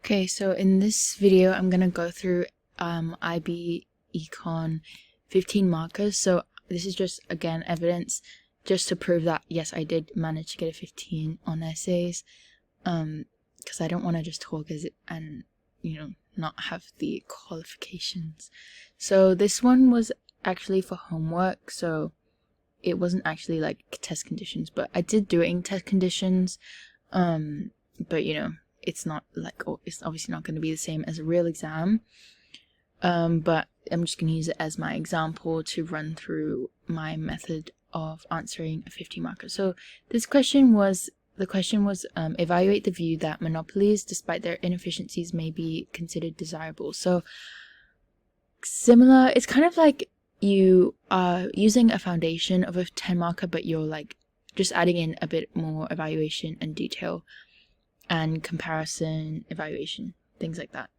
Okay, so in this video, I'm gonna go through IB Econ 15 markers. So this is just, again, evidence just to prove that, yes, I did manage to get a 15 on essays, because I don't want to just talk and, not have the qualifications. So this one was actually for homework, so it wasn't actually like test conditions, but I did do it in test conditions, but it's not like, it's obviously not going to be the same as a real exam, but I'm just going to use it as my example to run through my method of answering a 50 marker. So the question was evaluate the view that monopolies, despite their inefficiencies, may be considered desirable. So similar, it's kind of like you are using a foundation of a 10 marker, but you're like just adding in a bit more evaluation and detail and comparison, evaluation, things like that.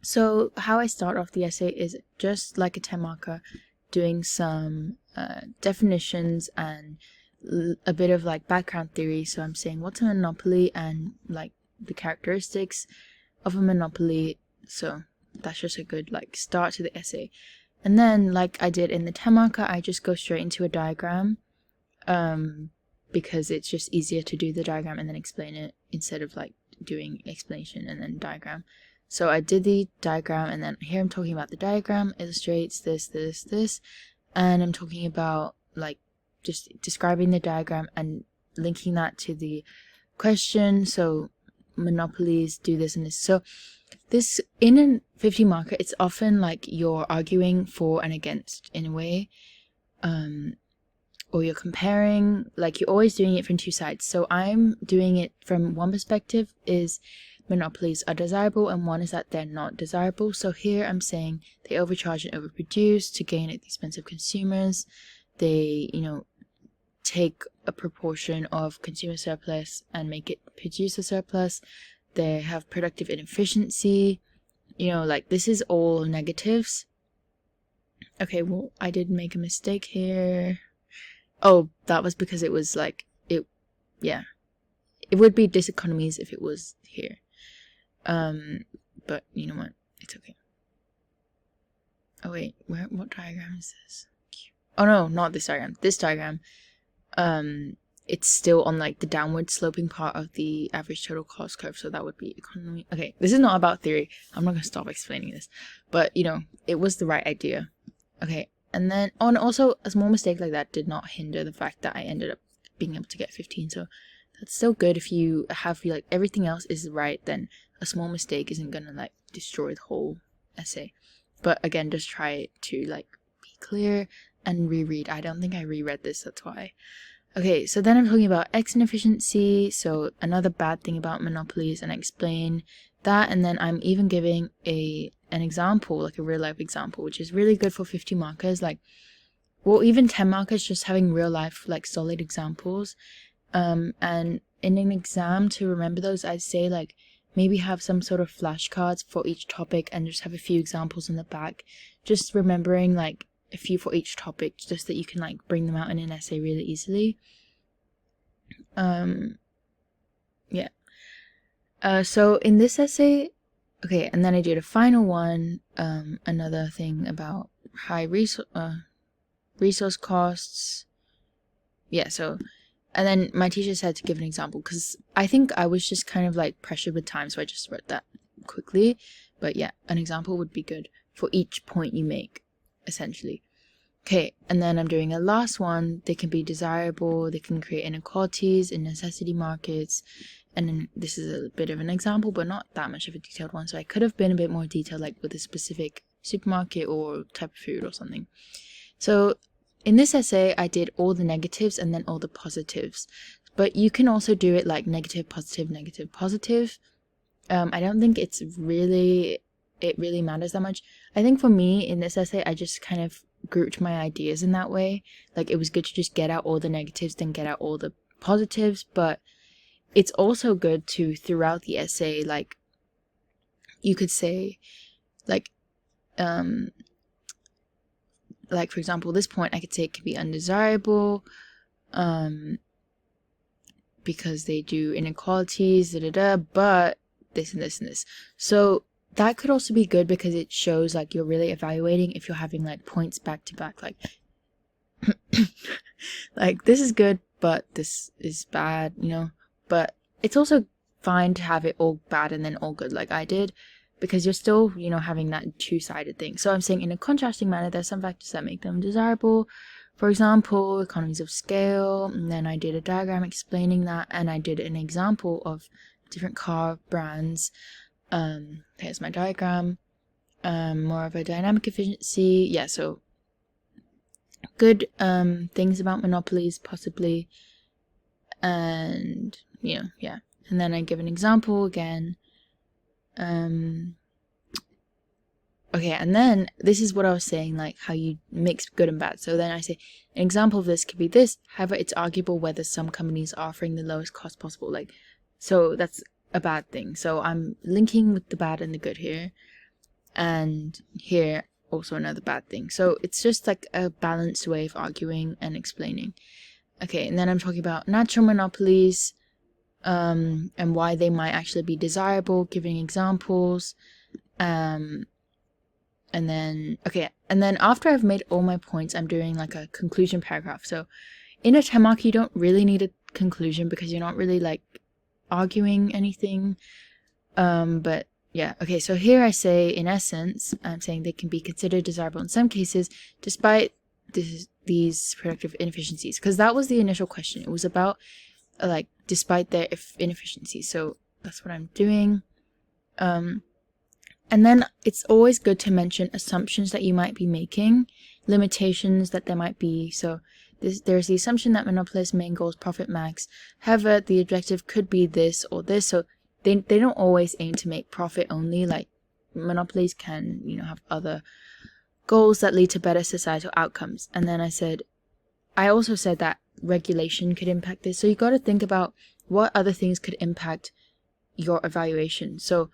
So how I start off the essay is just like a 10 marker, doing some definitions and a bit of like background theory. So I'm saying what's a monopoly and like the characteristics of a monopoly. So that's just a good like start to the essay. And then, like I did in the 10 marker, I just go straight into a diagram, because it's just easier to do the diagram and then explain it instead of like doing explanation and then diagram. So I did the diagram, and then here I'm talking about the diagram illustrates this, and I'm talking about like just describing the diagram and linking that to the question. So monopolies do this and this. So this, in a 50 marker, it's often like you're arguing for and against in a way, or you're comparing, like you're always doing it from two sides. So I'm doing it from one perspective, is monopolies are desirable, and one is that they're not desirable. So here I'm saying they overcharge and overproduce to gain at the expense of consumers. They, take a proportion of consumer surplus and make it producer surplus. They have productive inefficiency. Like this is all negatives. Okay, well, I did make a mistake here. Oh, that was because it was like, it would be diseconomies if it was here. But you know what? It's okay. Oh wait, what diagram is this? Oh no, not this diagram. This diagram, it's still on like the downward sloping part of the average total cost curve, so that would be economy. Okay, this is not about theory. I'm not gonna stop explaining this, but it was the right idea. Okay, and then and also a small mistake like that did not hinder the fact that I ended up being able to get 15. So that's still good. If you have like everything else is right, then a small mistake isn't gonna like destroy the whole essay. But again, just try to like be clear and reread. I don't think I reread this, that's why. Okay, so then I'm talking about X inefficiency, so another bad thing about monopolies, and I explain that, and then I'm even giving an example, like a real life example, which is really good for 50 markers, like, well, even 10 markers, just having real life, like, solid examples. And in an exam, to remember those, I'd say, like, maybe have some sort of flashcards for each topic and just have a few examples in the back, just remembering, like, a few for each topic, just that you can like bring them out in an essay really easily. So in this essay, okay, and then I did a final one, another thing about high resource costs. Yeah, so, and then my teacher said to give an example, because I think I was just kind of like pressured with time, so I just wrote that quickly. But yeah, an example would be good for each point you make, essentially. Okay, and then I'm doing a last one. They can be desirable, they can create inequalities in necessity markets, and then this is a bit of an example, but not that much of a detailed one, so I could have been a bit more detailed, like with a specific supermarket or type of food or something. So in this essay, I did all the negatives and then all the positives, but you can also do it like negative, positive, negative, positive. I don't think it really matters that much. I think for me in this essay, I just kind of grouped my ideas in that way. Like it was good to just get out all the negatives, then get out all the positives, but it's also good to, throughout the essay, like you could say like for example, this point I could say it can be undesirable, because they do inequalities, but this and this and this. So that could also be good because it shows like you're really evaluating if you're having like points back to back, like like this is good but this is bad, you know. But it's also fine to have it all bad and then all good like I did, because you're still, you know, having that two-sided thing. So I'm saying in a contrasting manner, there's some factors that make them desirable. For example, economies of scale, and then I did a diagram explaining that, and I did an example of different car brands. Here's my diagram. More of a dynamic efficiency. Yeah, so good things about monopolies, possibly. And, you know, yeah. And then I give an example again. Okay, and then this is what I was saying, like how you mix good and bad. So then I say an example of this could be this. However, it's arguable whether some companies are offering the lowest cost possible. Like, so that's a bad thing. So I'm linking with the bad and the good here, and here also another bad thing. So it's just like a balanced way of arguing and explaining. Okay, and then I'm talking about natural monopolies, and why they might actually be desirable, giving examples. And then, okay, and then after I've made all my points, I'm doing like a conclusion paragraph. So in a 10-mark, you don't really need a conclusion because you're not really like arguing anything. But yeah, okay, so here I say, in essence, I'm saying they can be considered desirable in some cases, despite these productive inefficiencies. Because that was the initial question. It was about, like, despite their inefficiencies. So that's what I'm doing. And then it's always good to mention assumptions that you might be making, limitations that there might be. So there's the assumption that monopolists' main goal is profit max. However, the objective could be this or this. So they don't always aim to make profit only. Like, monopolies can, you know, have other goals that lead to better societal outcomes. And then I also said that regulation could impact this. So you got to think about what other things could impact your evaluation. So,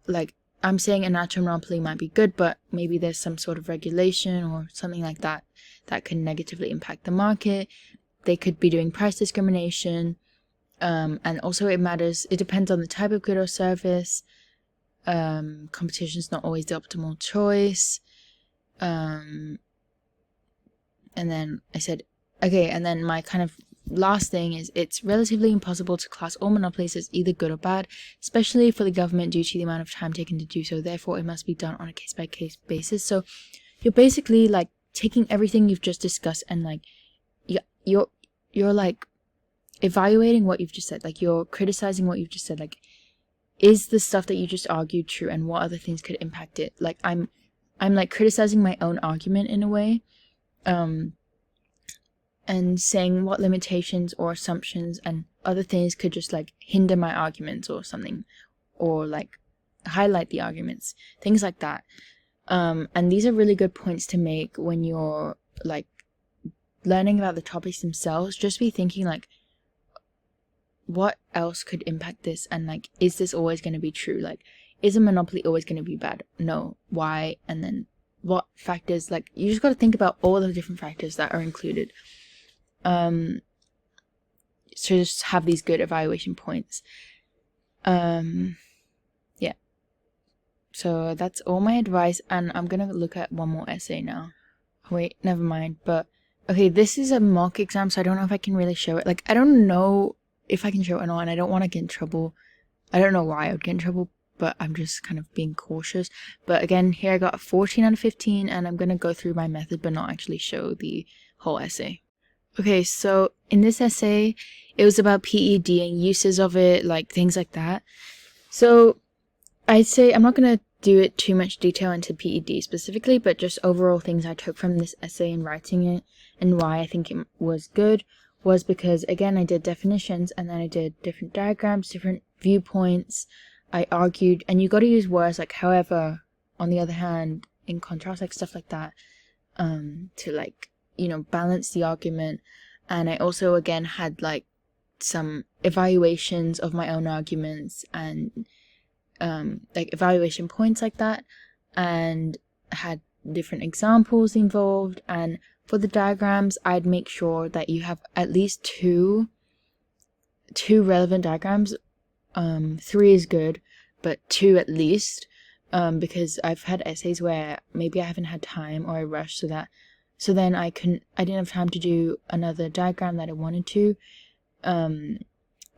like, I'm saying a natural monopoly might be good, but maybe there's some sort of regulation or something like that that can negatively impact the market. They could be doing price discrimination. And also it depends on the type of good or service. Competition is not always the optimal choice. And then I said, okay, and then my kind of last thing is it's relatively impossible to class all monopolies as either good or bad, especially for the government due to the amount of time taken to do so. Therefore, it must be done on a case-by-case basis. So you're basically like taking everything you've just discussed and like you're like evaluating what you've just said. Like, you're criticizing what you've just said. Like, is the stuff that you just argued true, and what other things could impact it? Like, I'm like criticizing my own argument in a way. And saying what limitations or assumptions and other things could just like hinder my arguments or something, or like highlight the arguments, things like that. And these are really good points to make when you're like learning about the topics themselves. Just be thinking like, what else could impact this, and like, is this always going to be true? Like, is a monopoly always going to be bad? No. Why? And then what factors? Like, you just got to think about all the different factors that are included. So just have these good evaluation points. Yeah. So that's all my advice, and I'm gonna look at one more essay now. Wait, never mind. But okay, this is a mock exam, so I don't know if I can really show it. Like, I don't know if I can show it or not, and I don't want to get in trouble. I don't know why I would get in trouble, but I'm just kind of being cautious. But again, here I got a 14 out of 15, and I'm gonna go through my method but not actually show the whole essay. Okay, so in this essay, it was about PED and uses of it, like things like that. So I'd say I'm not going to do it too much detail into PED specifically, but just overall things I took from this essay and writing it, and why I think it was good was because, again, I did definitions, and then I did different diagrams, different viewpoints. I argued, and you got to use words like however, on the other hand, in contrast, like stuff like that, to like, you know, balance the argument. And I also again had like some evaluations of my own arguments and like evaluation points like that, and had different examples involved. And for the diagrams, I'd make sure that you have at least two relevant diagrams. 3 is good, but 2 at least, because I've had essays where maybe I haven't had time or I rushed, so then I didn't have time to do another diagram that I wanted to, and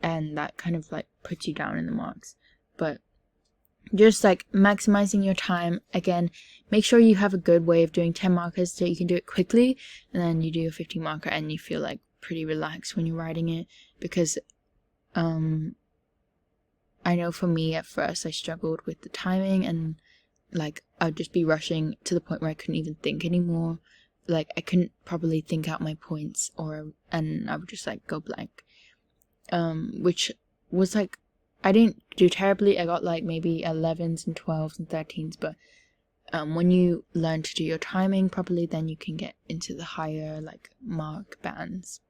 that kind of like puts you down in the marks. But just like maximizing your time, again, make sure you have a good way of doing 10 markers so you can do it quickly, and then you do a 50 marker and you feel like pretty relaxed when you're writing it, because I know for me at first I struggled with the timing, and like I'd just be rushing to the point where I couldn't even think anymore. Like I couldn't properly think out my points, and I would just like go blank, which was like, I didn't do terribly. I got like maybe 11s and 12s and 13s, but when you learn to do your timing properly, then you can get into the higher like mark bands.